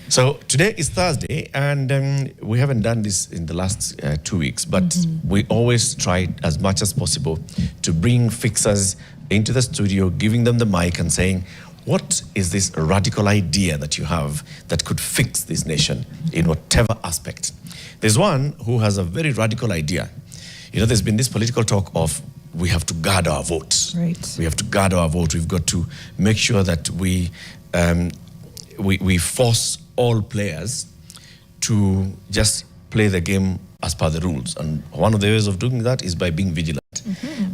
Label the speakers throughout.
Speaker 1: So today is Thursday, and we haven't done this in the last 2 weeks, but we always try as much as possible to bring fixers into the studio, giving them the mic and saying, what is this radical idea that you have that could fix this nation in whatever aspect? There's one who has a very radical idea. You know, there's been this political talk of we have to guard our votes.
Speaker 2: Right.
Speaker 1: We have to guard our vote. We've got to make sure that we force all players to just play the game as per the rules. And one of the ways of doing that is by being vigilant.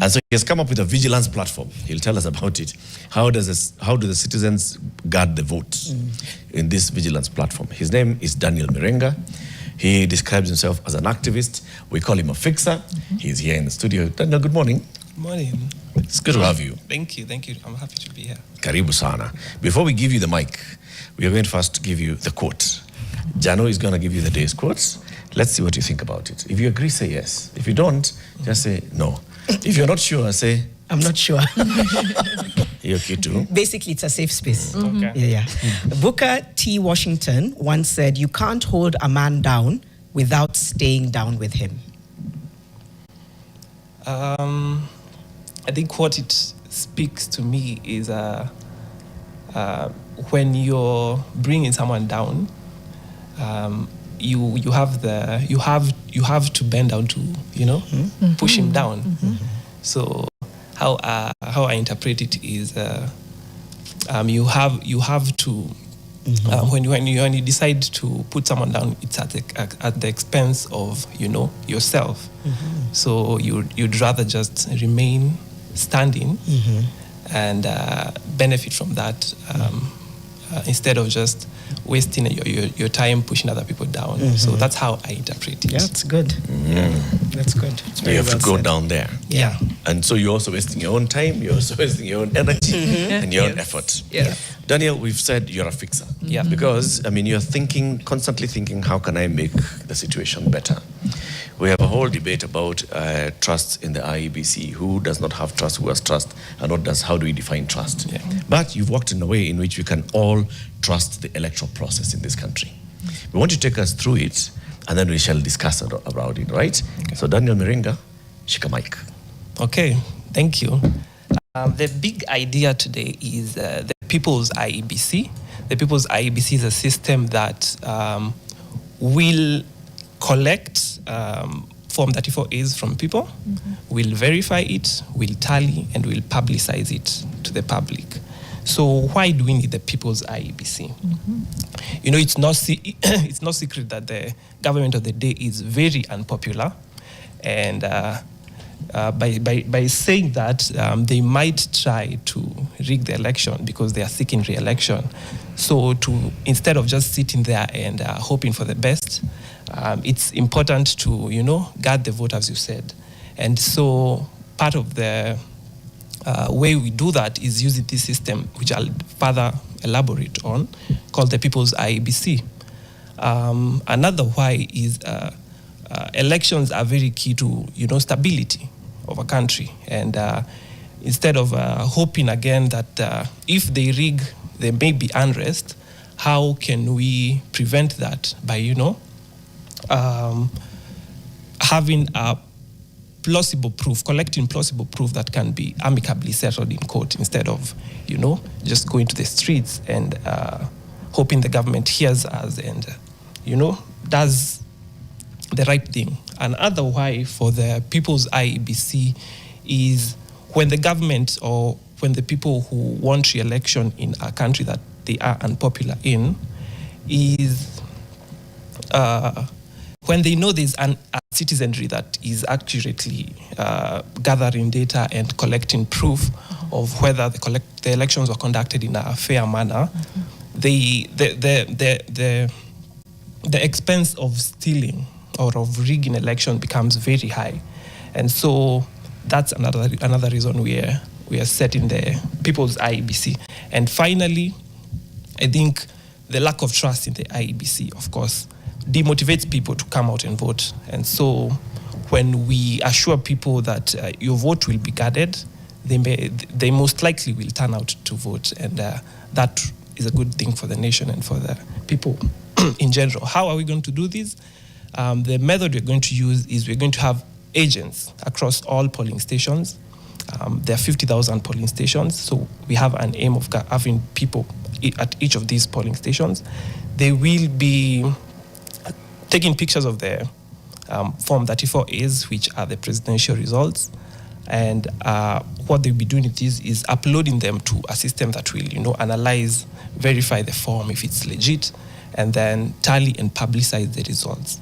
Speaker 1: And so he has come up with a vigilance platform. He'll tell us about it. How do the citizens guard the votes in this vigilance platform? His name is Daniel Miringa. He describes himself as an activist. We call him a fixer. He's here in the studio. Daniel, good morning.
Speaker 3: Good morning.
Speaker 1: It's good to have you.
Speaker 3: Thank you. I'm happy to be here.
Speaker 1: Karibu sana. Before we give you the mic, we are going to first give you the quote. Jano is going to give you the day's quotes. Let's see what you think about it. If you agree, say yes. If you don't, just say no. If you're not sure, say...
Speaker 2: I'm not sure.
Speaker 1: You're okay too.
Speaker 2: Basically, it's a safe space.
Speaker 3: Okay.
Speaker 2: Yeah. Booker T. Washington once said, you can't hold a man down without staying down with him.
Speaker 3: I think what it speaks to me is when you're bringing someone down, you have to bend down to push him down. So how I interpret it is you have to when you decide to put someone down, it's at the expense of yourself. So you'd rather just remain standing and benefit from that instead of just wasting your time pushing other people down. So that's how I interpret it.
Speaker 2: Yeah, that's good. That's good. It's very
Speaker 1: You have
Speaker 2: well
Speaker 1: to go
Speaker 2: said.
Speaker 1: down there.
Speaker 2: Yeah.
Speaker 1: And so you're also wasting your own time, you're also wasting your own energy and your own effort.
Speaker 3: Yeah.
Speaker 1: Daniel, we've said you're a fixer.
Speaker 3: Yeah.
Speaker 1: Because, I mean, you're constantly thinking, how can I make the situation better? We have a whole debate about trust in the IEBC. Who does not have trust, who has trust, and how do we define trust?
Speaker 3: Yeah.
Speaker 1: But you've worked in a way in which we can all trust the electoral process in this country. We want you to take us through it, and then we shall discuss about it, right? Okay. So Daniel Miringa, shika mic.
Speaker 3: Okay, thank you. The big idea today is the People's IEBC. The People's IEBC is a system that will collect Form 34As from people, will verify it, will tally, and will publicize it to the public. So why do we need the People's IEBC? It's no secret that the government of the day is very unpopular, and by saying that, they might try to rig the election because they are seeking re-election. So instead of just sitting there and hoping for the best, it's important to guard the vote, as you said. And so part of the way we do that is using this system, which I'll further elaborate on, called the People's IEBC. Another why is elections are very key to stability of a country, and instead of hoping again that if they rig there may be unrest, how can we prevent that by having a plausible proof, collecting plausible proof that can be amicably settled in court instead of just going to the streets and hoping the government hears us and does the right thing. Another why for the People's IEBC is when the government or when the people who want re-election in a country that they are unpopular in is when they know there's a citizenry that is accurately gathering data and collecting proof of whether the elections were conducted in a fair manner, the expense of stealing or of rigging election becomes very high. And so that's another reason we are setting the People's IEBC. And finally, I think the lack of trust in the IEBC, of course, demotivates people to come out and vote. And so when we assure people that your vote will be guarded, they most likely will turn out to vote. And that is a good thing for the nation and for the people. in general. How are we going to do this? The method we're going to use is we're going to have agents across all polling stations. There are 50,000 polling stations, so we have an aim of having people at each of these polling stations. They will be taking pictures of their Form 34As, which are the presidential results. And what they'll be doing with this is uploading them to a system that will, analyze, verify the form if it's legit, and then tally and publicize the results.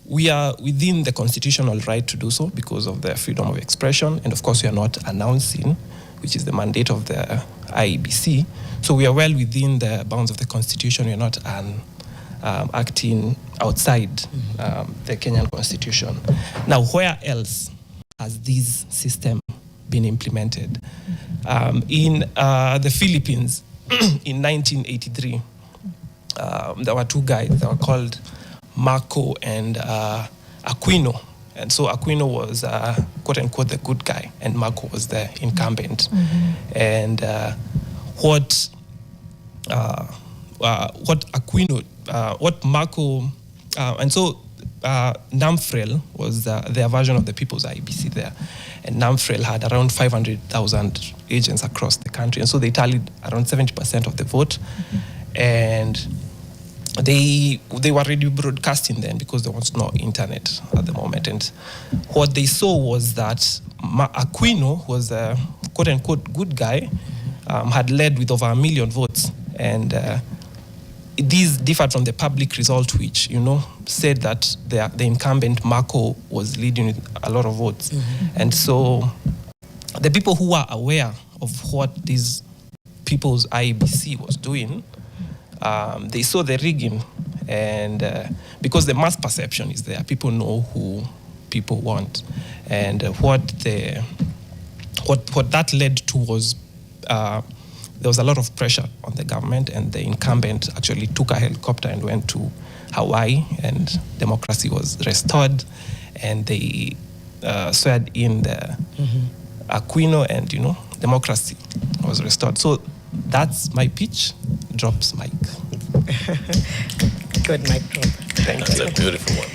Speaker 3: We are within the constitutional right to do so because of the freedom of expression, and of course we are not announcing, which is the mandate of the IEBC. So we are well within the bounds of the constitution. We are not acting outside the Kenyan constitution. Now, where else has this system been implemented? In the Philippines, in 1983, there were two guys that were called Marco and Aquino. And so Aquino was, quote unquote, the good guy, and Marco was the incumbent. And what Marco, and so NAMFREL was their version of the People's IEBC there. And NAMFREL had around 500,000 agents across the country. And so they tallied around 70% of the vote. And they were already broadcasting then because there was no internet at the moment. And what they saw was that Aquino was a quote-unquote good guy, had led with over 1 million votes. And these differed from the public result, which, said that the incumbent Marco was leading with a lot of votes. And so the people who were aware of what this People's IEBC was doing, they saw the rigging, and because the mass perception is there, people know who people want, and what that led to was there was a lot of pressure on the government, and the incumbent actually took a helicopter and went to Hawaii, and democracy was restored, and they sweared in the Aquino, and democracy was restored. So that's my pitch. Drops mic.
Speaker 2: Good mic drop.
Speaker 1: That's a beautiful one.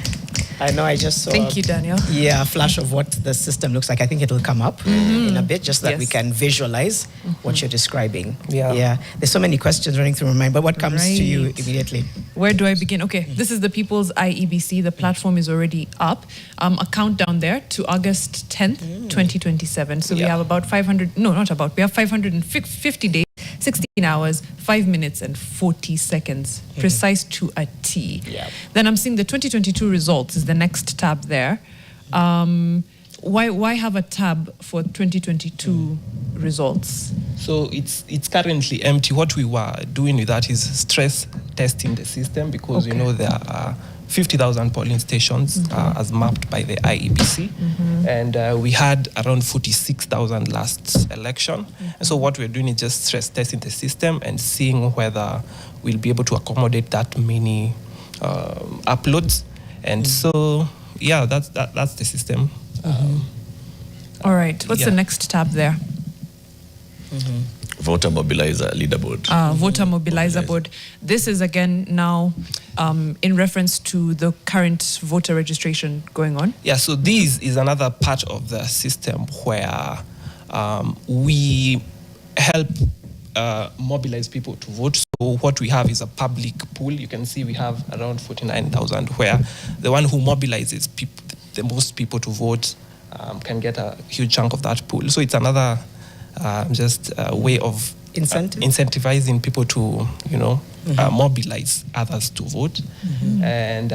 Speaker 2: I know, I just saw.
Speaker 4: Thank you, Daniel.
Speaker 2: Yeah, a flash of what the system looks like. I think it'll come up in a bit, just so that we can visualize what you're describing. Yeah. There's so many questions running through my mind, but what comes to you immediately?
Speaker 4: Where do I begin? Okay, this is the People's IEBC. The platform is already up. A countdown there to August 10th, 2027. So we have about 550 days, 16 hours, 5 minutes and 40 seconds, precise to a T. Then I'm seeing the 2022 results is the next tab there. Why have a tab for 2022 results?
Speaker 3: So it's currently empty. What we were doing with that is stress testing the system because there are 50,000 polling stations as mapped by the IEBC, and we had around 46,000 last election. And so what we're doing is just stress testing the system and seeing whether we'll be able to accommodate that many uploads. And so that's the system.
Speaker 4: All right. What's the next tab there?
Speaker 1: Voter mobilizer leaderboard.
Speaker 4: Voter mobilizer board. This is again now in reference to the current voter registration going on.
Speaker 3: Yeah, so this is another part of the system where we help mobilize people to vote. So what we have is a public pool. You can see we have around 49,000 where the one who mobilizes the most people to vote can get a huge chunk of that pool. So it's another just a way of incentivizing people to, mobilize others to vote. And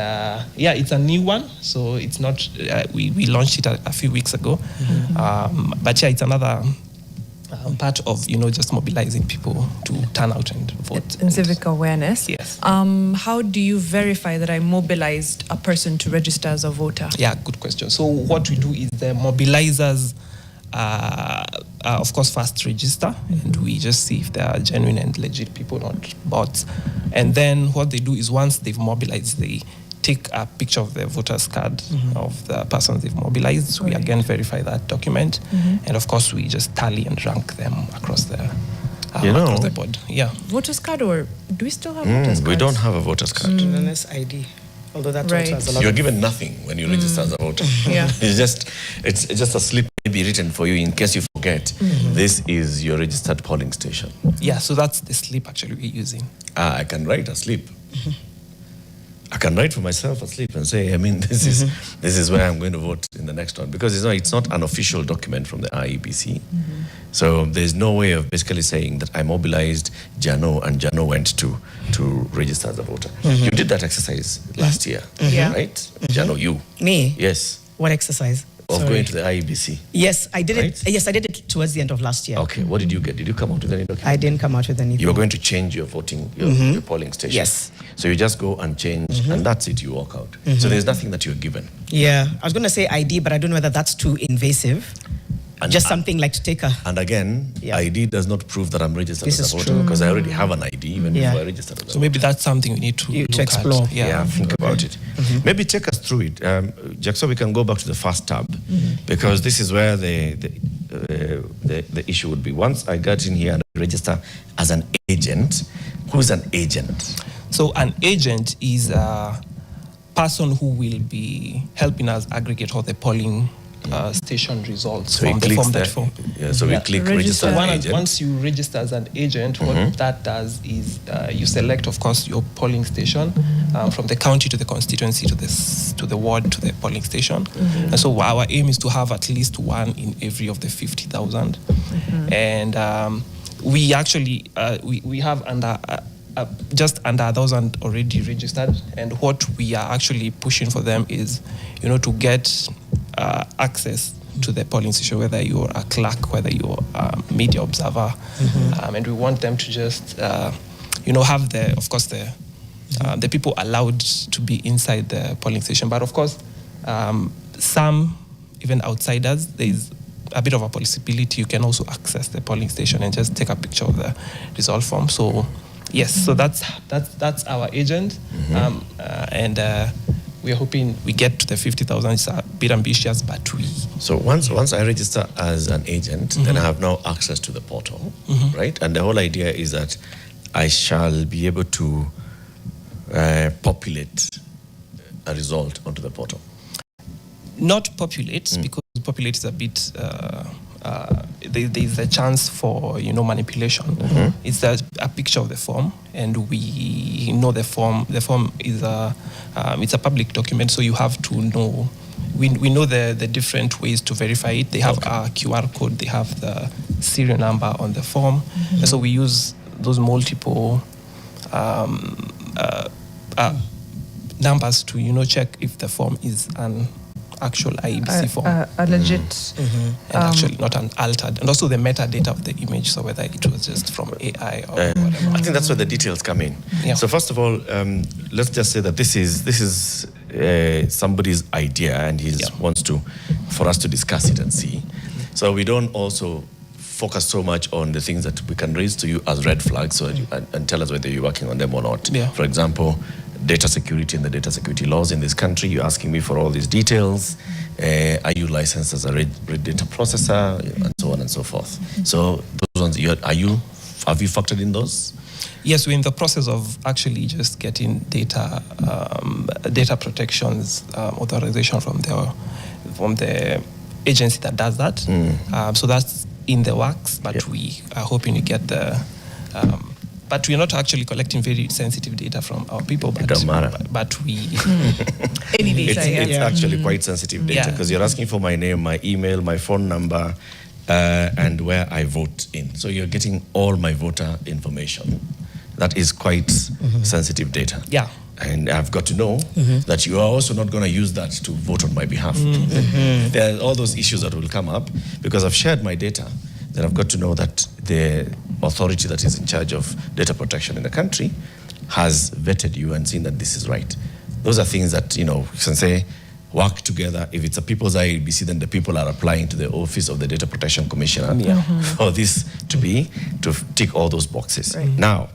Speaker 3: it's a new one. So it's not, we launched it a few weeks ago. But it's another part of, just mobilizing people to turn out and vote.
Speaker 4: And civic awareness.
Speaker 3: Yes.
Speaker 4: How do you verify that I mobilized a person to register as a voter?
Speaker 3: Yeah, good question. So what we do is the mobilizers of course first register, and we just see if they are genuine and legit people, not bots. And then what they do is once they've mobilized, they take a picture of the voter's card of the persons they've mobilized. We again verify that document, and of course we just tally and rank them across the across the board. Yeah.
Speaker 4: Voters card, or do we still have voters cards?
Speaker 1: We don't have a voters card.
Speaker 2: ID. Although that
Speaker 4: Right.
Speaker 2: also has a lot
Speaker 1: You're
Speaker 2: of...
Speaker 1: given nothing when you register as a voter.
Speaker 4: Yeah.
Speaker 1: it's just a slip maybe written for you in case you forget. This is your registered polling station.
Speaker 3: Yeah, so that's the slip actually we're using.
Speaker 1: I can write a slip. I can write for myself a slip and say, this is where I'm going to vote in the next one, because it's not an official document from the IEBC. So there's no way of basically saying that I mobilized Jano and Jano went to register as a voter. You did that exercise last year,
Speaker 4: Yeah.
Speaker 1: right? Jano, you.
Speaker 2: Me?
Speaker 1: Yes.
Speaker 2: What exercise?
Speaker 1: Of
Speaker 2: Sorry.
Speaker 1: going to the IEBC.
Speaker 2: Yes, I did
Speaker 1: Right?
Speaker 2: it. Yes, I did it towards the end of last year.
Speaker 1: Okay, what did you get? Did you come out with any document?
Speaker 2: I didn't come out with anything.
Speaker 1: You were going to change your voting, your polling station.
Speaker 2: Yes.
Speaker 1: So you just go and change, and that's it, you walk out. So there's nothing that you're given.
Speaker 2: Yeah, I was going to say ID, but I don't know whether that's too invasive.
Speaker 1: And
Speaker 2: Just something like to take a...
Speaker 1: And again,
Speaker 2: Yeah.
Speaker 1: ID does not prove that I'm registered
Speaker 2: This
Speaker 1: as a
Speaker 2: is
Speaker 1: voter,
Speaker 2: true.
Speaker 1: because I already have an ID even
Speaker 2: Yeah.
Speaker 1: before I registered as a
Speaker 3: So
Speaker 1: voter.
Speaker 3: maybe that's something we need to
Speaker 2: To
Speaker 3: look
Speaker 2: explore.
Speaker 3: at.
Speaker 1: Yeah, think about it. Maybe take us through it. Jack, so we can go back to the first tab, because this is where the issue would be. Once I got in here and register as an agent, who's an agent?
Speaker 3: So an agent is a person who will be helping us aggregate all the polling station results
Speaker 1: So he
Speaker 3: from the
Speaker 1: clicks
Speaker 3: form
Speaker 1: there.
Speaker 3: that form.
Speaker 1: Yeah, so we click
Speaker 4: Register.
Speaker 1: register as
Speaker 3: One,
Speaker 1: agent.
Speaker 3: once you register as an agent, what that does is you select, of course, your polling station from the county to the constituency to the ward to the polling station. And so our aim is to have at least one in every of the 50,000. And we actually we have just under 1,000 already registered, and what we are actually pushing for them is, to get access to the polling station, whether you're a clerk, whether you're a media observer, and we want them to just, have the people allowed to be inside the polling station. But of course, some even outsiders, there is a bit of a possibility you can also access the polling station and just take a picture of the result form. So yes, so that's our agent, and we're hoping we get to the 50,000. It's a bit ambitious, but we.
Speaker 1: So once I register as an agent, then I have now access to the portal, right? And the whole idea is that I shall be able to populate a result onto the portal.
Speaker 3: Not populate, because populate is a bit. There's a chance for manipulation. It's a picture of the form, and we know the form. The form is it's a public document, so you have to know. We know the different ways to verify it. They have a QR code. They have the serial number on the form, and so we use those multiple numbers to check if the form is an actual IEBC form.
Speaker 4: A legit.
Speaker 3: And actually not an altered. And also the metadata of the image, so whether it was just from AI or whatever.
Speaker 1: I think that's where the details come in.
Speaker 3: Yeah.
Speaker 1: So first of all, let's just say that this is somebody's idea, and he wants for us to discuss it and see. So we don't also focus so much on the things that we can raise to you as red flags, so and tell us whether you're working on them or not.
Speaker 3: Yeah.
Speaker 1: For example, data security and the data security laws in this country. You're asking me for all these details. Are you licensed as a data processor, and so on and so forth. So those ones, have you factored in those?
Speaker 3: Yes, we're in the process of actually just getting data protections authorization from the agency that does that. So that's in the works, but we are hoping to get the. But we're not actually collecting very sensitive data from our people. But,
Speaker 1: It don't matter.
Speaker 3: But we.
Speaker 4: Any data,
Speaker 1: It's actually quite sensitive data, because you're asking for my name, my email, my phone number, and where I vote in. So you're getting all my voter information. That is quite sensitive data.
Speaker 3: Yeah.
Speaker 1: And I've got to know that you are also not going to use that to vote on my behalf. There are all those issues that will come up, because I've shared my data. Then I've got to know that the authority that is in charge of data protection in the country has vetted you and seen that this is right. Those are things that, you can say, work together. If it's a people's IEBC, then the people are applying to the Office of the Data Protection Commissioner for this to tick all those boxes.
Speaker 4: Right.
Speaker 1: Now,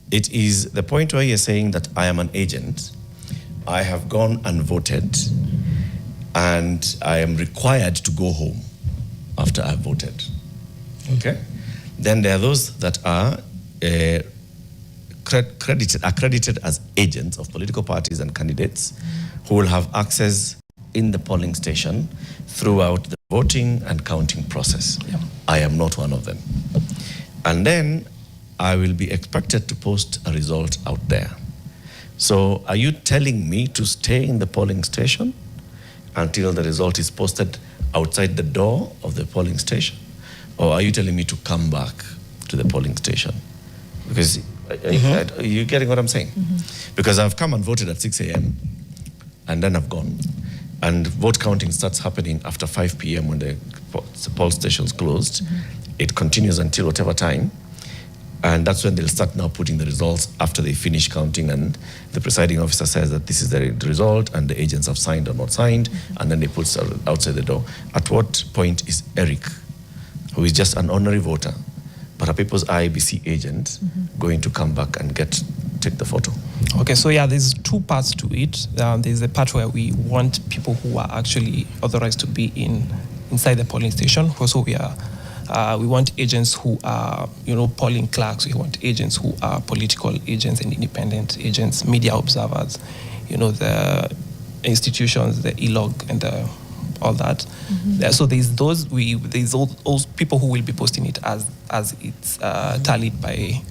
Speaker 1: it is the point where you're saying that I am an agent. I have gone and voted, and I am required to go home after I've voted. Okay? Then there are those that are accredited as agents of political parties and candidates who will have access in the polling station throughout the voting and counting process.
Speaker 3: Yeah.
Speaker 1: I am not one of them. And then I will be expected to post a result out there. So are you telling me to stay in the polling station until the result is posted outside the door of the polling station? Or are you telling me to come back to the polling station? Because are you getting what I'm saying? Because I've come and voted at 6 a.m. and then I've gone. And vote counting starts happening after 5 p.m. when the poll station's closed. It continues until whatever time. And that's when they'll start now putting the results after they finish counting, and the presiding officer says that this is the result and the agents have signed or not signed, and then they put it outside the door. At what point is Eric, who is just an honorary voter, but a people's IEBC agent, going to come back and take the photo?
Speaker 3: Okay, so yeah, there's two parts to it. There's the part where we want people who are actually authorized to be inside the polling station. Also, we want agents who are, polling clerks. We want agents who are political agents and independent agents, media observers, the institutions, the ELOG, and all that. So there's those. There's all people who will be posting it as it's tallied by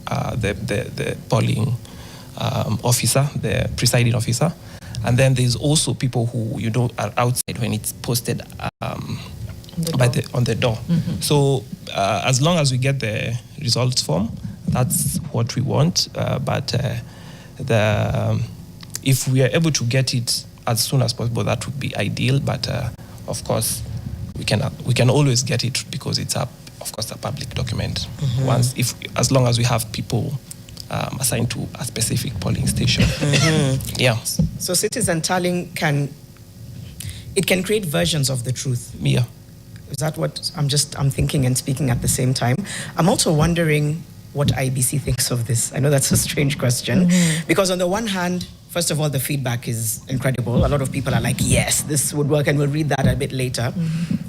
Speaker 3: the polling officer, the presiding officer, and then there's also people who are outside when it's posted on the door. So as long as we get the results form, that's what we want. But if we are able to get it as soon as possible, that would be ideal. But of course, we can always get it because it's a public document. As long as we have people assigned to a specific polling station. Yeah.
Speaker 2: So citizen tallying can create versions of the truth.
Speaker 3: Yeah.
Speaker 2: Is that what I'm thinking and speaking at the same time? I'm also wondering what IEBC thinks of this. I know that's a strange question, because on the one hand, first of all, the feedback is incredible. A lot of people are like, yes, this would work, and we'll read that a bit later.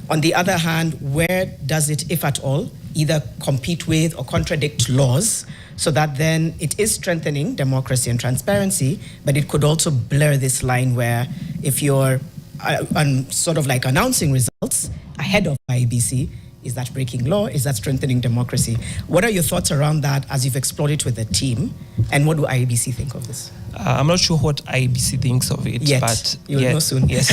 Speaker 2: On the other hand, where does it, if at all, either compete with or contradict laws, so that then it is strengthening democracy and transparency, but it could also blur this line where if you're sort of like announcing results ahead of IEBC, is that breaking law? Is that strengthening democracy? What are your thoughts around that as you've explored it with the team? And what do IEBC think of this?
Speaker 3: I'm not sure what IEBC thinks of it.
Speaker 2: But you'll know soon.
Speaker 3: Yes.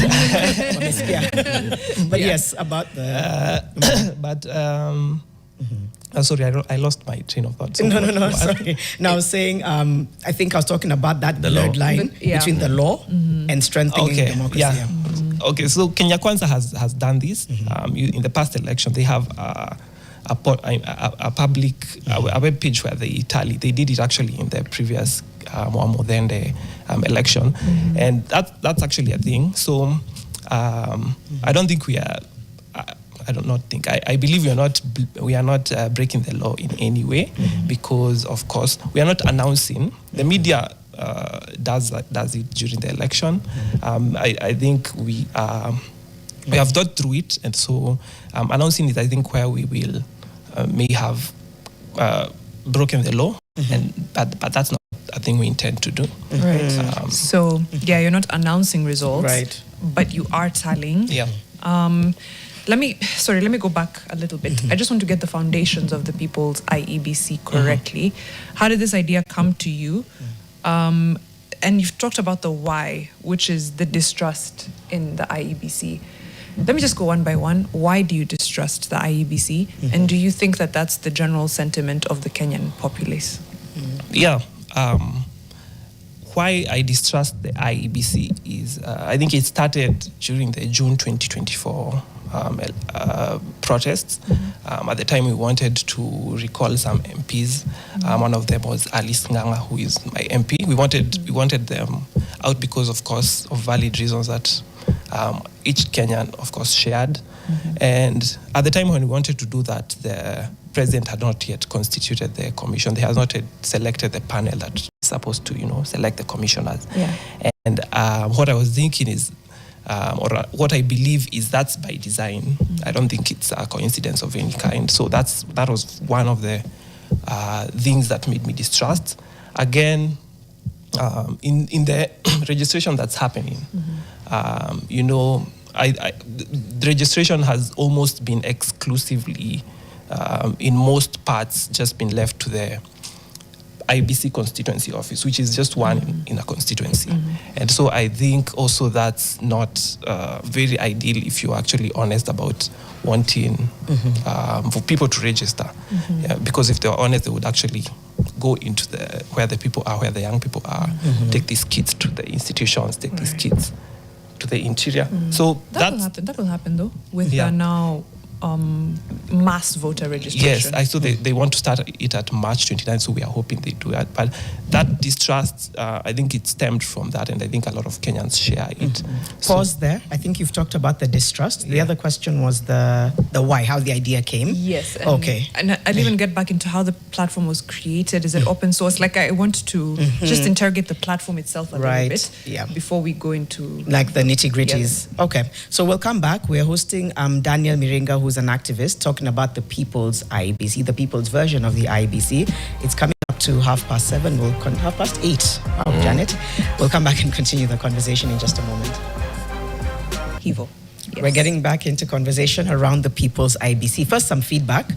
Speaker 2: But yes, about the...
Speaker 3: Sorry, I lost my train of thought. So
Speaker 2: no, sorry. No, I was saying, I think I was talking about that blurred line between the law and strengthening democracy.
Speaker 3: Yeah. Okay, so Kenya Kwanza has done this. In the past election, they have a public a web page where they tally. They did it actually in the previous Mwamodende election, and that's actually a thing. So I don't think we are. I believe we are not breaking the law in any way, because of course we are not announcing. The media does it during the election. I think we have thought through it, and so announcing it, I think, where we will may have broken the law, but that's not a thing we intend to do.
Speaker 4: Right. So you're not announcing results,
Speaker 2: right?
Speaker 4: But you are tallying.
Speaker 3: Yeah.
Speaker 4: Let me go back a little bit. I just want to get the foundations of the People's IEBC correctly. How did this idea come to you? And you've talked about the why, which is the distrust in the IEBC. Let me just go one by one. Why do you distrust the IEBC? And do you think that that's the general sentiment of the Kenyan populace?
Speaker 3: Yeah. Why I distrust the IEBC is, I think it started during the June 2024 protests. At the time, we wanted to recall some MPs. One of them was Alice Nganga, who is my MP. We wanted them out because, of course, of valid reasons that each Kenyan, of course, shared. And at the time when we wanted to do that, the president had not yet constituted the commission. They had not yet selected the panel that is supposed to, select the commissioners.
Speaker 4: Yeah.
Speaker 3: And what I was thinking is, or what I believe is that's by design. I don't think it's a coincidence of any kind. So that was one of the things that made me distrust. Again, in the registration that's happening, the registration has almost been exclusively, in most parts, just been left to the IEBC constituency office, which is just one in a constituency. And so I think also that's not very ideal if you're actually honest about wanting for people to register. Because if they were honest, they would actually go into where the people are, where the young people are, take these kids to the institutions, take these kids to the interior. So
Speaker 4: that will happen though, with the now mass voter registration.
Speaker 3: Yes, I saw they want to start it at March 29, so we are hoping they do that. But that distrust, I think it stemmed from that, and I think a lot of Kenyans share it.
Speaker 2: Pause there. I think you've talked about the distrust. The other question was the why, how the idea came.
Speaker 4: Yes.
Speaker 2: Okay.
Speaker 4: And I'll even get back into how the platform was created. Is it open source? Like, I want to just interrogate the platform itself a little bit before we go into
Speaker 2: like the nitty-gritties.
Speaker 4: Yes.
Speaker 2: Okay. So we'll come back. We're hosting Daniel Miringa, who's an activist, talking about the People's IEBC, the People's version of the IEBC. It's coming up to 7:30. We'll 8:30. Wow, Janet. We'll come back and continue the conversation in just a moment.
Speaker 4: Hivo. Yes.
Speaker 2: We're getting back into conversation around the People's IEBC. First, some feedback.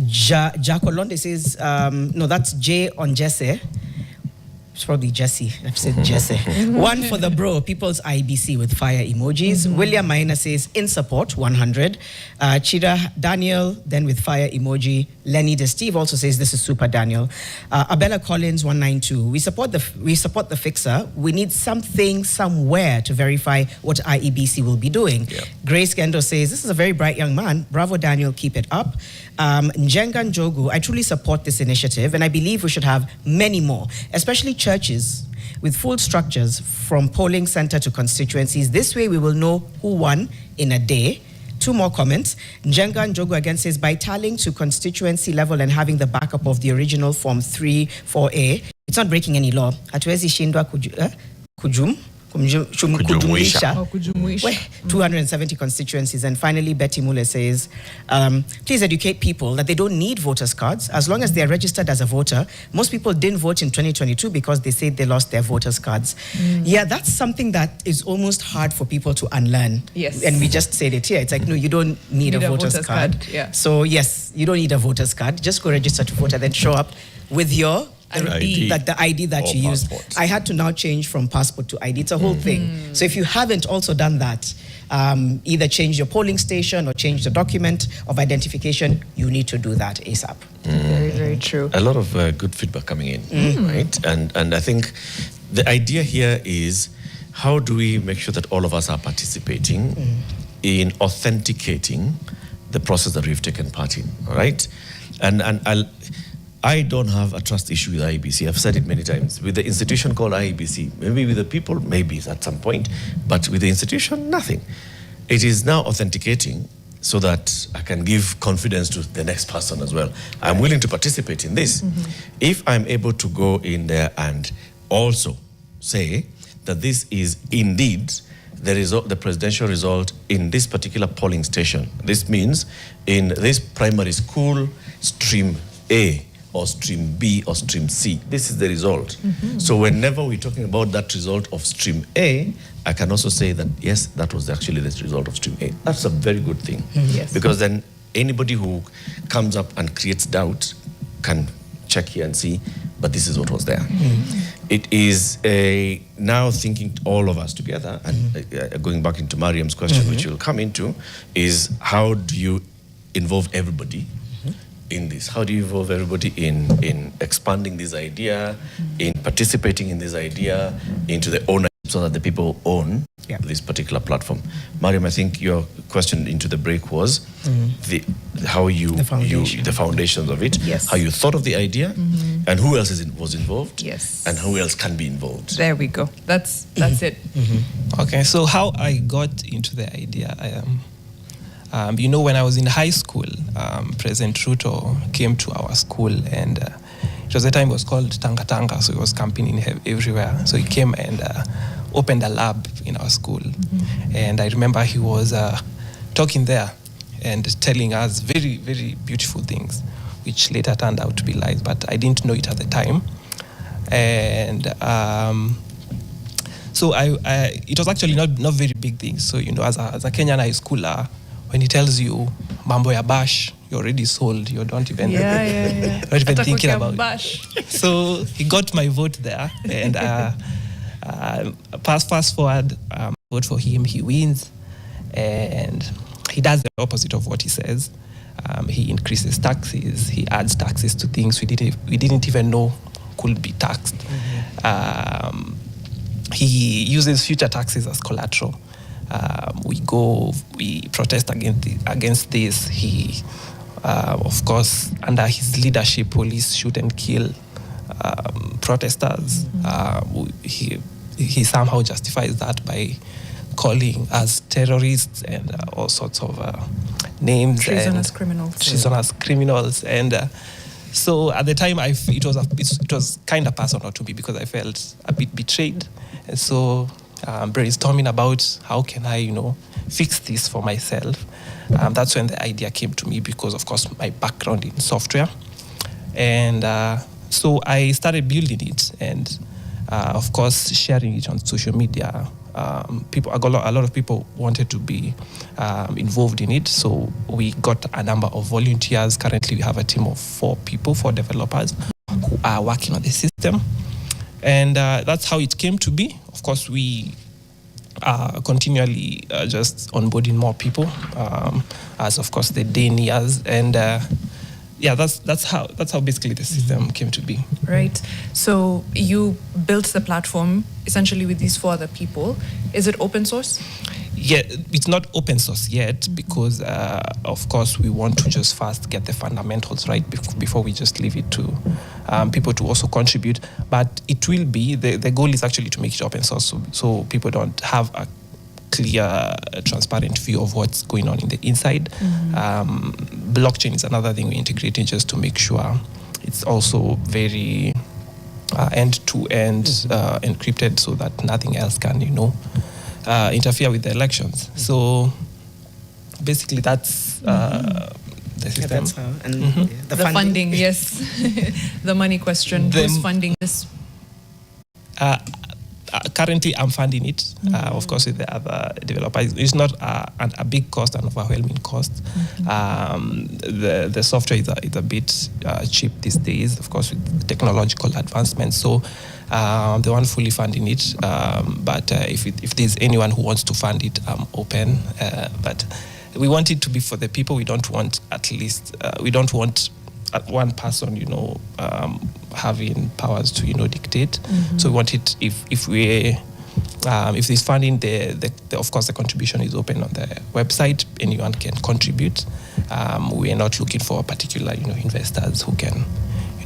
Speaker 2: Jacolonde says, no, that's J on Jesse. It's probably Jesse. I've said Jesse. One for the bro, People's IEBC with fire emojis. William Maina says, in support, 100. Chida Daniel, then with fire emoji. Lenny De Steve also says, this is super Daniel. Abella Collins, 192. We support the fixer. We need something somewhere to verify what IEBC will be doing. Yep. Grace Gendo says, this is a very bright young man. Bravo, Daniel, keep it up. Njenga Njogu, I truly support this initiative, and I believe we should have many more, especially churches with full structures from polling center to constituencies. This way we will know who won in a day. Two more comments. Njenga Njogu again says, by tallying to constituency level and having the backup of the original Form 3-4A, it's not breaking any law. Hatuwezi shindwa kujumlisha 270 constituencies. And finally, Betty Mule says, please educate people that they don't need voters cards as long as they are registered as a voter. Most people didn't vote in 2022 because they said they lost their voters cards. Yeah, that's something that is almost hard for people to unlearn.
Speaker 4: Yes.
Speaker 2: And we just said it here. It's like, no, you don't need a voters card.
Speaker 4: Yeah.
Speaker 2: So yes, you don't need a voters card. Just go register to vote and then show up with your
Speaker 1: ID.
Speaker 2: the ID that you use. I had to now change from passport to ID. It's a whole thing. So if you haven't also done that, either change your polling station or change the document of identification, you need to do that ASAP.
Speaker 4: Very, very true.
Speaker 1: A lot of good feedback coming in, right? And I think the idea here is, how do we make sure that all of us are participating in authenticating the process that we've taken part in, all right? And I don't have a trust issue with IEBC. I've said it many times. With the institution called IEBC, maybe with the people, maybe at some point, but with the institution, nothing. It is now authenticating so that I can give confidence to the next person as well. I'm willing to participate in this. If I'm able to go in there and also say that this is indeed the presidential result in this particular polling station. This means in this primary school, stream A, or stream B or stream C. This is the result. So whenever we're talking about that result of stream A, I can also say that, yes, that was actually the result of stream A. That's a very good thing.
Speaker 2: Yes.
Speaker 1: Because then anybody who comes up and creates doubt can check here and see, but this is what was there. It is now thinking all of us together, and going back into Mariam's question, which we'll come into, is how do you involve everybody in this? How do you involve everybody in expanding this idea, in participating in this idea, into the ownership so that the people own this particular platform? Mariam, I think your question into the break was the foundations of it,
Speaker 4: Yes.
Speaker 1: how you thought of the idea, and who else was involved,
Speaker 4: Yes.
Speaker 1: and who else can be involved.
Speaker 4: There we go. That's it.
Speaker 3: Okay, so how I got into the idea, when I was in high school, President Ruto came to our school and It was a time it was called Tanga Tanga, so it was campaigning everywhere. So he came and opened a lab in our school. And I remember he was talking there and telling us very, very beautiful things, which later turned out to be lies, but I didn't know it at the time. And so it was actually not very big things. So, as a Kenyan high schooler, when he tells you mambo ya bash, you're already sold. You don't even, not even thinking about
Speaker 4: bash.
Speaker 3: it. So he got my vote there, and fast forward, vote for him. He wins, and he does the opposite of what he says. He increases taxes. He adds taxes to things we didn't even know could be taxed. He uses future taxes as collateral. We protest against this. He, of course, under his leadership, police shoot and kill protesters. He somehow justifies that by calling us terrorists and all sorts of names.
Speaker 4: Treasonous
Speaker 3: criminals. And so at the time, it was kind of personal to me because I felt a bit betrayed. And so brainstorming about how can I, fix this for myself. That's when the idea came to me because, of course, my background in software. And so I started building it and, of course, sharing it on social media. A lot of people wanted to be involved in it. So we got a number of volunteers. Currently, we have a team of 4 developers who are working on the system. And that's how it came to be. Of course, we are continually just onboarding more people as, of course, the day nears. And that's how basically the system came to be.
Speaker 4: Right. So you built the platform essentially with these 4 other people. Is it open source?
Speaker 3: Yeah, it's not open source yet because, of course, we want to just first get the fundamentals right before we just leave it to people to also contribute. But it will be, the goal is actually to make it open source so people don't have a clear, transparent view of what's going on in the inside. Blockchain is another thing we're integrating just to make sure it's also very end-to-end encrypted so that nothing else can, interfere with the elections. So basically that's the system.
Speaker 2: The
Speaker 4: funding, yes. The money question. Who's funding this?
Speaker 3: Currently, I'm funding it, of course, with the other developers. It's not a big cost, an overwhelming cost. The software is a bit cheap these days, of course, with technological advancements. So the one fully funding it. But if there's anyone who wants to fund it, I'm open. But we want it to be for the people. We don't want one person, having powers to, dictate. So we want it, if there's funding, of course, the contribution is open on the website. Anyone can contribute. We are not looking for particular, investors who can,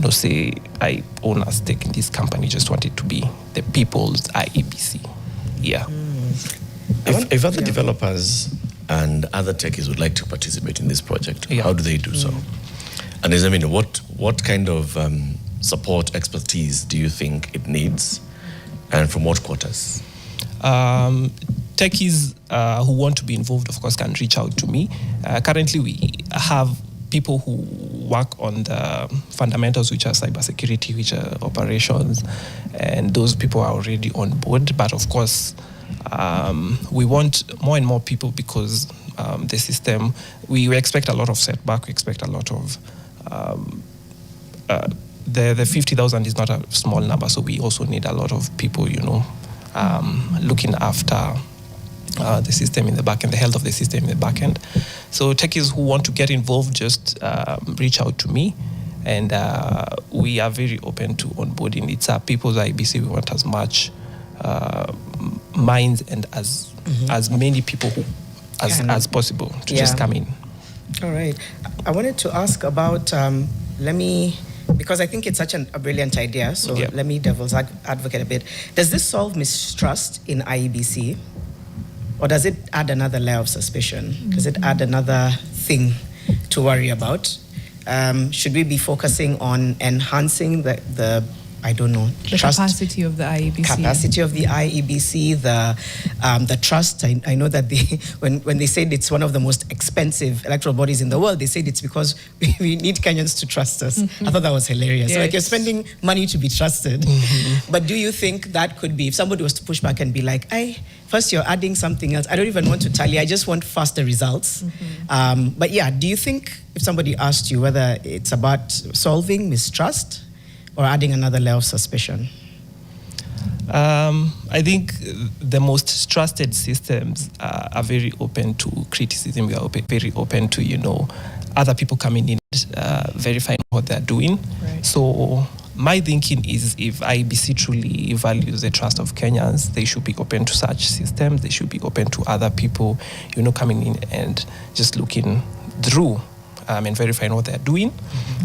Speaker 3: say, I own a stake in this company. Just want it to be the people's IEBC. Yeah.
Speaker 1: If other developers and other techies would like to participate in this project, how do they do so? And what kind of support, expertise do you think it needs, and from what quarters?
Speaker 3: Techies who want to be involved, of course, can reach out to me. Currently, we have people who work on the fundamentals, which are cybersecurity, which are operations, and those people are already on board. But of course, we want more and more people because the system, we expect a lot of setback, we expect a lot of the 50,000 is not a small number, so we also need a lot of people, looking after the system in the back end, the health of the system in the back end. So techies who want to get involved, just reach out to me, and we are very open to onboarding. It's a people's IEBC. We want as much minds and as many people as possible to just come in.
Speaker 2: All right. I wanted to ask about, because I think it's such a brilliant idea, so let me devil's advocate a bit. Does this solve mistrust in IEBC? Or does it add another layer of suspicion? Does it add another thing to worry about? should we be focusing on enhancing the I don't know,
Speaker 4: The capacity of the IEBC.
Speaker 2: Capacity of the IEBC, the trust. I know that when they said it's one of the most expensive electoral bodies in the world, they said it's because we need Kenyans to trust us. I thought that was hilarious.
Speaker 4: Yes.
Speaker 2: So like, you're spending money to be trusted. But do you think that could be, if somebody was to push back and be like, first you're adding something else, I don't even want to tally, I just want faster results. But yeah, do you think if somebody asked you whether it's about solving mistrust or adding another layer of suspicion?
Speaker 3: I think the most trusted systems are very open to criticism. We are very open to, other people coming in, verifying what they're doing.
Speaker 4: Right.
Speaker 3: So my thinking is if IEBC truly values the trust of Kenyans, they should be open to such systems. They should be open to other people, coming in and just looking through and verifying what they're doing.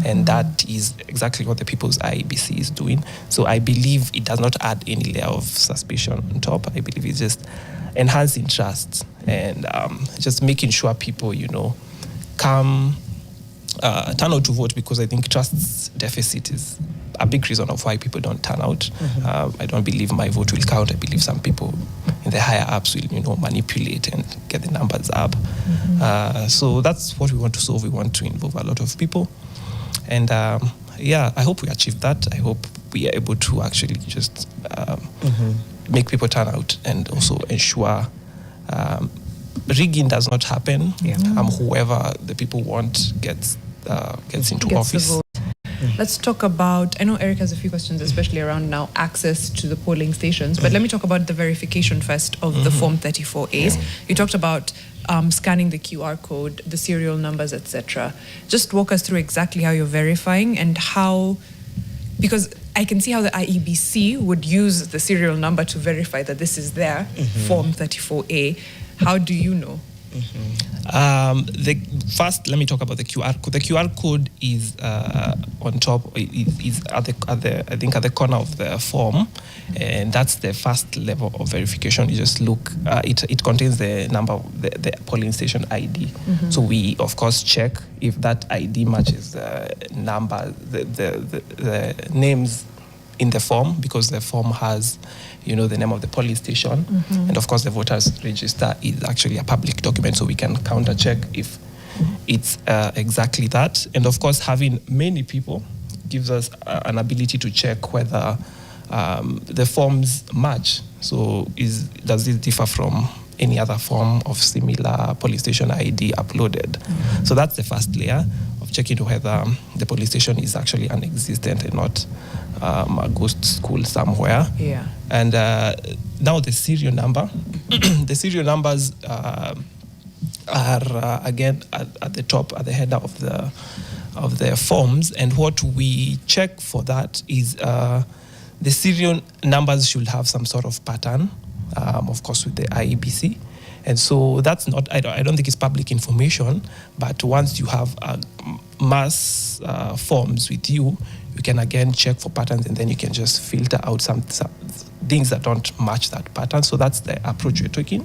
Speaker 3: And that is exactly what the People's IEBC is doing. So I believe it does not add any layer of suspicion on top. I believe it's just enhancing trust and just making sure people, come turn out to vote, because I think trust deficit is a big reason of why people don't turn out. I don't believe my vote will count. I believe some people in the higher ups will, manipulate and get the numbers up. So that's what we want to solve. We want to involve a lot of people. And I hope we achieve that. I hope we are able to actually just make people turn out and also ensure rigging does not happen. Whoever the people want gets into office.
Speaker 4: Let's talk about, I know Eric has a few questions, especially around now access to the polling stations, but let me talk about the verification first of the Form 34As. You talked about scanning the QR code, the serial numbers, etc. Just walk us through exactly how you're verifying and how, because I can see how the IEBC would use the serial number to verify that this is their Form 34A. How do you know?
Speaker 3: First, let me talk about the QR code. The QR code is on top, is at the corner of the form, and that's the first level of verification. You just look, it contains the number, the polling station ID. So we, of course, check if that ID matches the number, the names in the form, because the form has the name of the polling station. And of course, the voters register is actually a public document, so we can counter check if it's exactly that. And of course, having many people gives us an ability to check whether the forms match. So does this differ from any other form of similar polling station ID uploaded? So that's the first layer of checking whether the polling station is actually non-existent and not a ghost school somewhere. And now the serial number. The serial numbers are again at the top, at the header of the forms. And what we check for that is the serial numbers should have some sort of pattern, of course, with the IEBC. And so that's not, I don't think it's public information, but once you have mass forms with you, you can again check for patterns, and then you can just filter out some things that don't match that pattern. So that's the approach we're taking.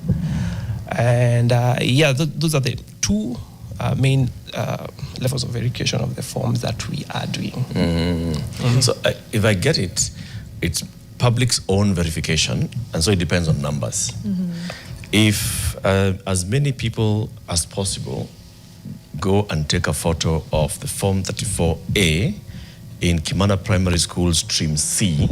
Speaker 3: And those are the two main levels of verification of the forms that we are doing.
Speaker 1: So if I get it, it's public's own verification, and so it depends on numbers. If as many people as possible go and take a photo of the Form 34A in Kimana Primary School Stream C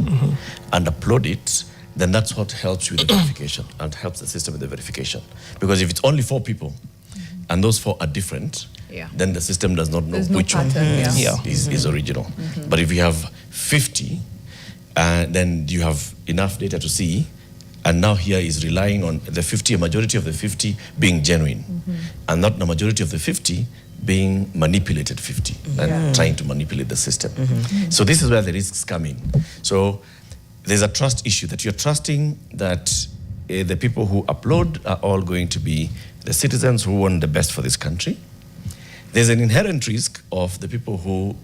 Speaker 1: and upload it, then that's what helps you with the verification and helps the system with the verification. Because if it's only 4 people and those 4 are different, then the system does not know which one is original. But if you have 50, then you have enough data to see, and now here is relying on the 50, a majority of the 50 being genuine, and not the majority of the 50 being manipulated 50 and trying to manipulate the system. So this is where the risks come in. So there's a trust issue, that you're trusting that the people who upload are all going to be the citizens who want the best for this country. There's an inherent risk of the people who,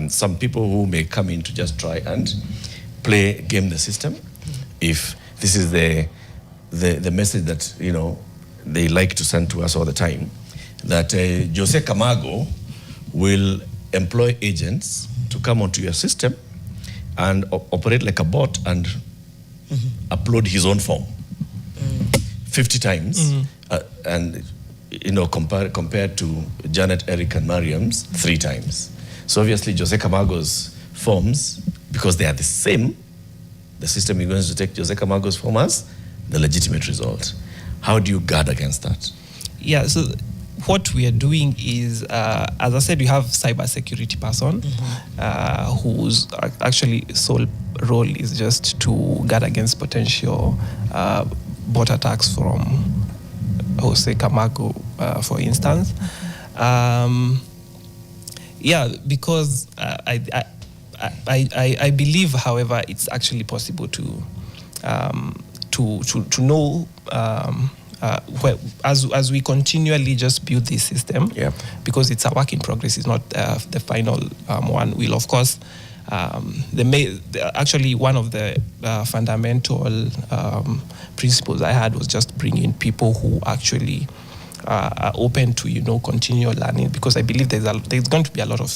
Speaker 1: some people who may come in to just try and game the system. If this is the message that they like to send to us all the time, that Jose Camargo will employ agents to come onto your system and operate like a bot and upload his own form 50 times, and compared to Janet, Eric, and Mariam's 3 times. So obviously Jose Camago's forms, because they are the same, the system is going to take Jose Camago's form as the legitimate result. How do you guard against that?
Speaker 3: Yeah, so what we are doing is, as I said, we have cybersecurity person whose actually sole role is just to guard against potential bot attacks from Jose Camago, for instance. Because I believe, however, it's actually possible to know as we continually just build this system, because it's a work in progress. It's not the final one. We'll of course. Actually, one of the fundamental principles I had was just bringing people who actually are open to continual learning, because I believe there's going to be a lot of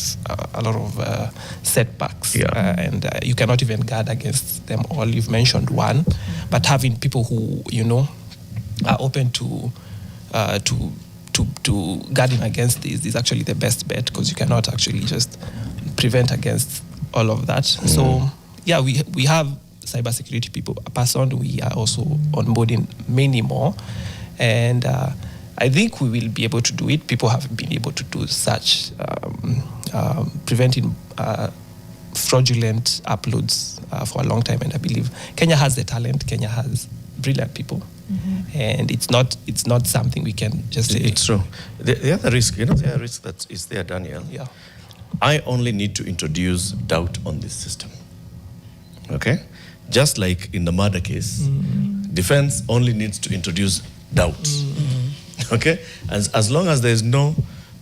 Speaker 3: setbacks, and you cannot even guard against them all. You've mentioned one, but having people who are open to guarding against this is actually the best bet, because you cannot actually just prevent against all of that. So we have cybersecurity people, a person. We are also onboarding many more, and I think we will be able to do it. People have been able to do such, preventing fraudulent uploads for a long time, and I believe Kenya has the talent. Kenya has brilliant people, and it's not something we can just say.
Speaker 1: It's true. The other risk, the other risk that is there, Daniel.
Speaker 3: Yeah.
Speaker 1: I only need to introduce doubt on this system. Okay? Just like in the murder case, defense only needs to introduce doubt. Okay? As long as there's no,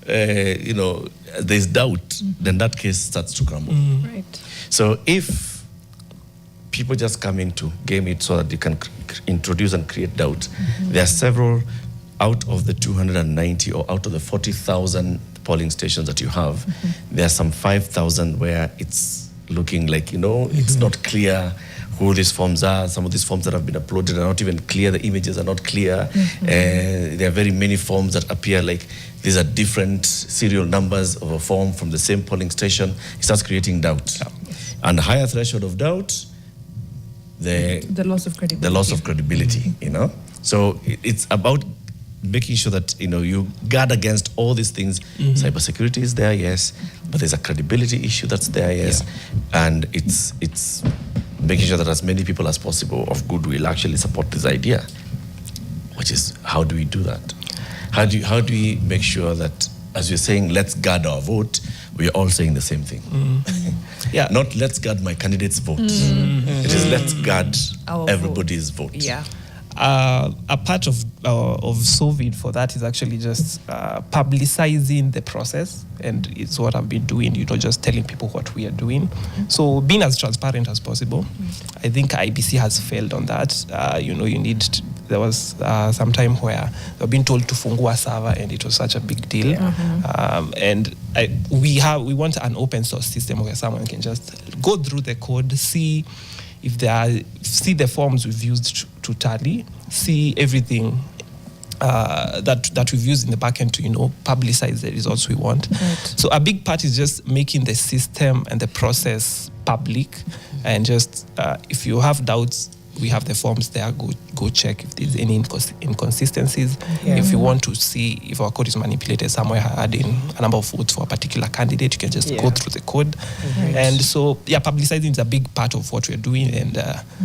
Speaker 1: there's doubt, then that case starts to crumble.
Speaker 4: Right.
Speaker 1: So if people just come in to game it so that you can introduce and create doubt, there are several out of the 290 or out of the 40,000 polling stations that you have, there are some 5,000 where it's looking like, it's not clear who these forms are. Some of these forms that have been uploaded are not even clear. The images are not clear. There are very many forms that appear like these are different serial numbers of a form from the same polling station. It starts creating doubt. And the higher threshold of doubt, the
Speaker 4: loss of credibility.
Speaker 1: The loss of credibility, So it's about making sure that you guard against all these things. Cybersecurity is there, yes, but there's a credibility issue that's there, yes, and it's making sure that as many people as possible of goodwill actually support this idea. Which is, how do we do that? How do we make sure that, as you're saying, let's guard our vote, we're all saying the same thing? Not let's guard my candidate's vote. It is let's guard everybody's vote.
Speaker 4: Yeah.
Speaker 3: A part of solving for that is actually just publicizing the process, and it's what I've been doing, just telling people what we are doing. So being as transparent as possible. I think IEBC has failed on that. There was some time where they've been told to fungua server, and it was such a big deal. And we want an open source system where someone can just go through the code, see the forms we've used to tally, see everything that we've used in the backend to publicize the results we want. Right. So a big part is just making the system and the process public, and just if you have doubts, we have the forms there. Go check if there's any inconsistencies. If you want to see if our code is manipulated somewhere, adding a number of votes for a particular candidate, you can just go through the code. And so, publicizing is a big part of what we're doing, and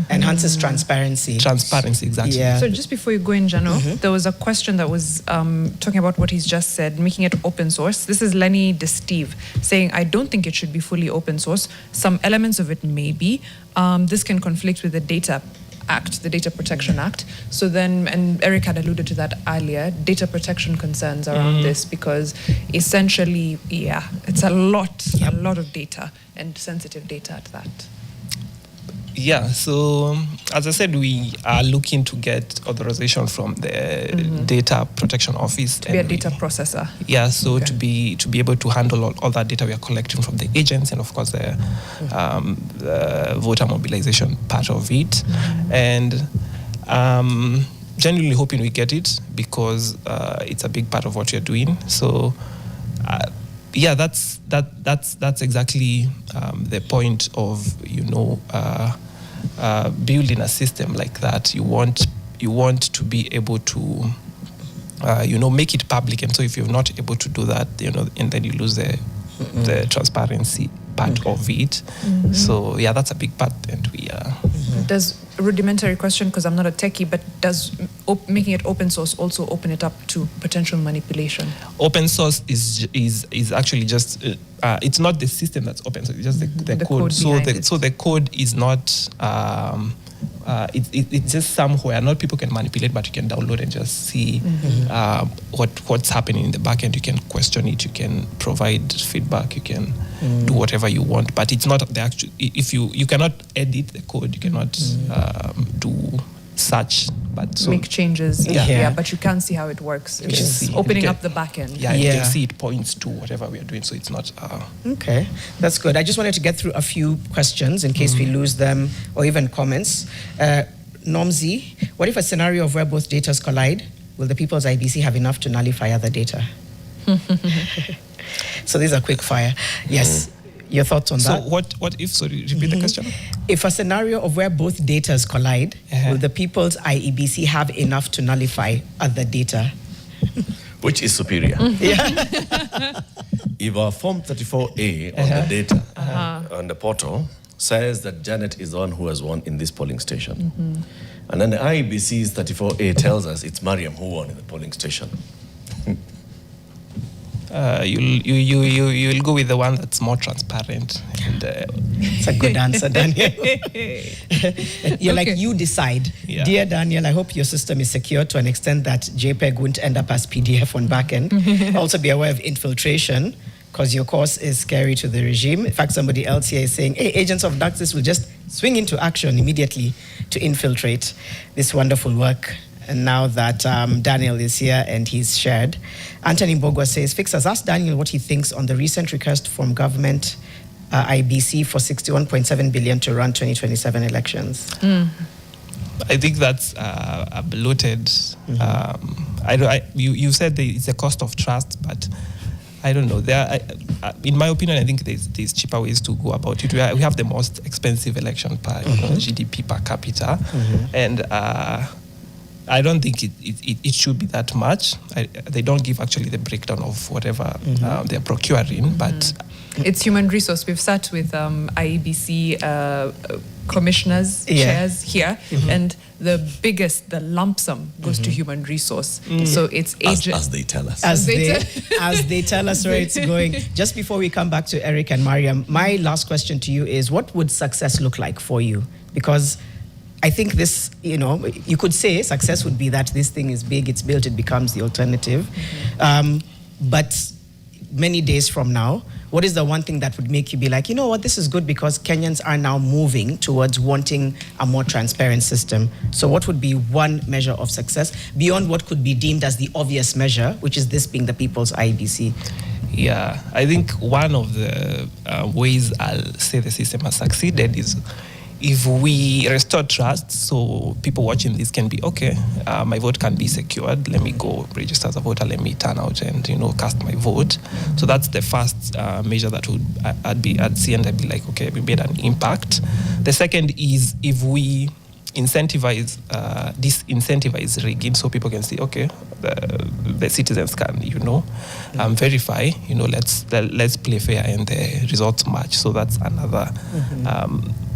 Speaker 2: enhances transparency.
Speaker 3: Transparency, exactly.
Speaker 4: Yeah. So just before you go in, Jano, there was a question that was talking about what he's just said, making it open source. This is Lenny De Steve saying, I don't think it should be fully open source. Some elements of it may be. This can conflict with the Data Act, the Data Protection Act. So then, and Eric had alluded to that earlier, data protection concerns around this, because essentially, it's a lot of data, and sensitive data at that.
Speaker 3: Yeah, so as I said, we are looking to get authorization from the Data Protection Office.
Speaker 4: To be a data processor.
Speaker 3: Yeah, so to be able to handle all that data we are collecting from the agents and of course the voter mobilization part of it, and genuinely hoping we get it because it's a big part of what we are doing. So. Yeah, that's exactly the point of building a system like that. You want to be able to make it public, and so if you're not able to do that, and then you lose the transparency part of it. So yeah, that's a big part, and we
Speaker 4: Does rudimentary question, because I'm not a techie, but does making it open source also open it up to potential manipulation?
Speaker 3: Open source is actually just it's not the system that's open source, it's just the code. So the code is not it's just somewhere not people can manipulate, but you can download and just see what's happening in the back end. You can question it, you can provide feedback, you can do whatever you want, but it's not the actual. If you cannot edit the code, you cannot do such, but
Speaker 4: make changes.
Speaker 3: Yeah.
Speaker 4: But you can see how it works.
Speaker 3: You can see.
Speaker 4: Opening
Speaker 3: You
Speaker 4: up the back end.
Speaker 3: Yeah, you can see it points to whatever we are doing, so it's not.
Speaker 2: Okay, that's good. I just wanted to get through a few questions in case we lose them or even comments. Nomzi, what if a scenario of where both datas collide? Will the People's IBC have enough to nullify other data? So these are quick fire. Yes. Your thoughts on that?
Speaker 3: So what if, sorry, repeat the question?
Speaker 2: If a scenario of where both datas collide, will the People's IEBC have enough to nullify other data?
Speaker 1: Which is superior? If our Form 34A on the data on the portal says that Janet is the one who has won in this polling station, and then the IEBC's 34A tells us it's Mariam who won in the polling station,
Speaker 3: you'll go with the one that's more transparent. And,
Speaker 2: it's a good answer, Daniel. You're like, you decide.
Speaker 3: Yeah.
Speaker 2: Dear Daniel, I hope your system is secure to an extent that JPEG won't end up as PDF on back end. Also be aware of infiltration, because your course is scary to the regime. In fact, somebody else here is saying, hey, agents of darkness will just swing into action immediately to infiltrate this wonderful work. And now that Daniel is here and he's shared, Anthony Mbogwa says, Fixers, ask Daniel what he thinks on the recent request from government IBC for 61.7 billion to run 2027 elections.
Speaker 3: I think that's a bloated. You said it's a cost of trust, but I don't know. In my opinion, I think there's cheaper ways to go about it. We have the most expensive election per GDP per capita, and I don't think it should be that much. They don't give actually the breakdown of whatever they're procuring, but
Speaker 4: it's human resource. We've sat with IEBC commissioners, chairs here, and the lump sum goes to human resource. So it's
Speaker 1: as they tell us.
Speaker 2: As they tell us where it's going. Just before we come back to Eric and Mariam, my last question to you is, what would success look like for you? Because I think this, you could say success would be that this thing is big, it's built, it becomes the alternative. But many days from now, what is the one thing that would make you be like, you know what, this is good because Kenyans are now moving towards wanting a more transparent system? So what would be one measure of success beyond what could be deemed as the obvious measure, which is this being the People's IEBC?
Speaker 3: Yeah, I think one of the ways I'll say the system has succeeded is if we restore trust, so people watching this can be, okay, my vote can be secured. Let me go register as a voter. Let me turn out and cast my vote. So that's the first measure that I'd see, and I'd be like, okay, we made an impact. The second is if we disincentivize rigging, so people can see, okay, the citizens can verify, let's play fair and the results match. So that's another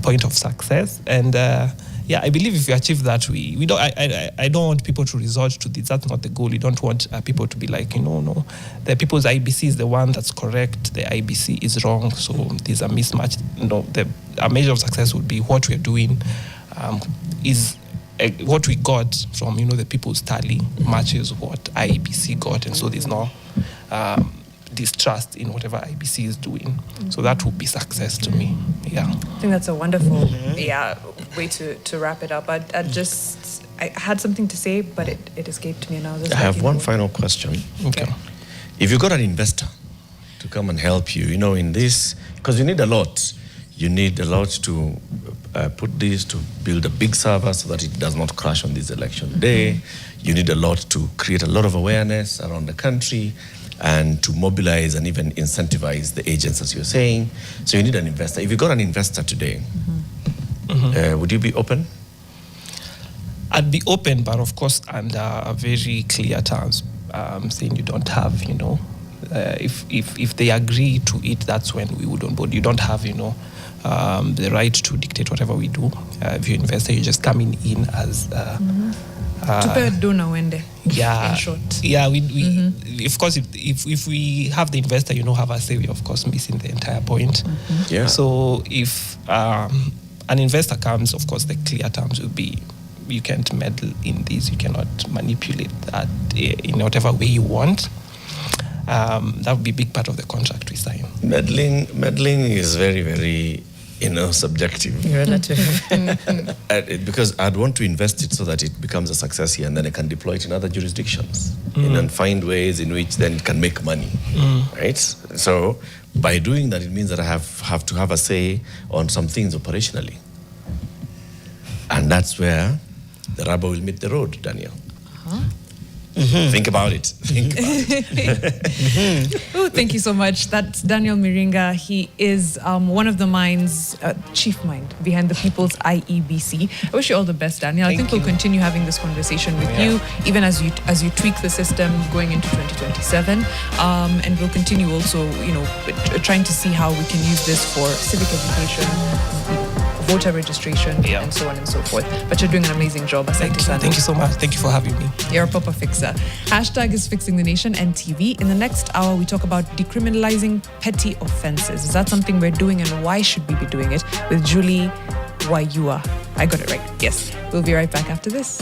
Speaker 3: point of success. And I believe if we achieve that, we don't. I don't want people to resort to this. That's not the goal. We don't want people to be like, no, the People's IBC is the one that's correct. The IBC is wrong. So there's a mismatch. A measure of success would be what we're doing is what we got from the People's Tally matches what IEBC got, and so there's no distrust in whatever IEBC is doing. So that would be success to me. Yeah.
Speaker 4: I think that's a wonderful way to wrap it up. I had something to say, but it escaped me, and I was just
Speaker 1: I have one final question.
Speaker 3: Okay.
Speaker 1: If you got an investor to come and help you, in this, because you need a lot. You need a lot to put this, to build a big server so that it does not crash on this election day. You need a lot to create a lot of awareness around the country and to mobilize and even incentivize the agents, as you're saying. So you need an investor. If you got an investor today, would you be open?
Speaker 3: I'd be open, but of course under very clear terms, saying you don't have, if they agree to it, that's when we would on board. You don't have, the right to dictate whatever we do. If you're an investor, you're just coming in as
Speaker 4: Tupe dona wende.
Speaker 3: Yeah,
Speaker 4: in short.
Speaker 3: Yeah. We of course, if we have the investor, have a say, we of course missing the entire point.
Speaker 1: Yeah.
Speaker 3: So if an investor comes, of course, the clear terms will be, you can't meddle in this. You cannot manipulate that in whatever way you want. That would be a big part of the contract we sign.
Speaker 1: Meddling is very, very, subjective.
Speaker 2: Relative.
Speaker 1: Because I'd want to invest it so that it becomes a success here, and then I can deploy it in other jurisdictions and find ways in which then it can make money, right? So by doing that, it means that I have to have a say on some things operationally. And that's where the rubber will meet the road, Daniel. Think about it.
Speaker 4: Oh, thank you so much. That's Daniel Miringa. He is one of the minds, chief mind behind the People's IEBC. I wish you all the best, Daniel. I think we'll continue having this conversation with you, even as you tweak the system going into 2027. And we'll continue also, trying to see how we can use this for civic education, voter registration, and so on and so forth. But you're doing an amazing job.
Speaker 3: Thank you so much. Thank you for having me.
Speaker 4: You're a proper fixer. Hashtag is Fixing the Nation and TV. In the next hour, we talk about decriminalizing petty offenses. Is that something we're doing, and why should we be doing it? With Julie Wayua. I got it right. Yes. We'll be right back after this.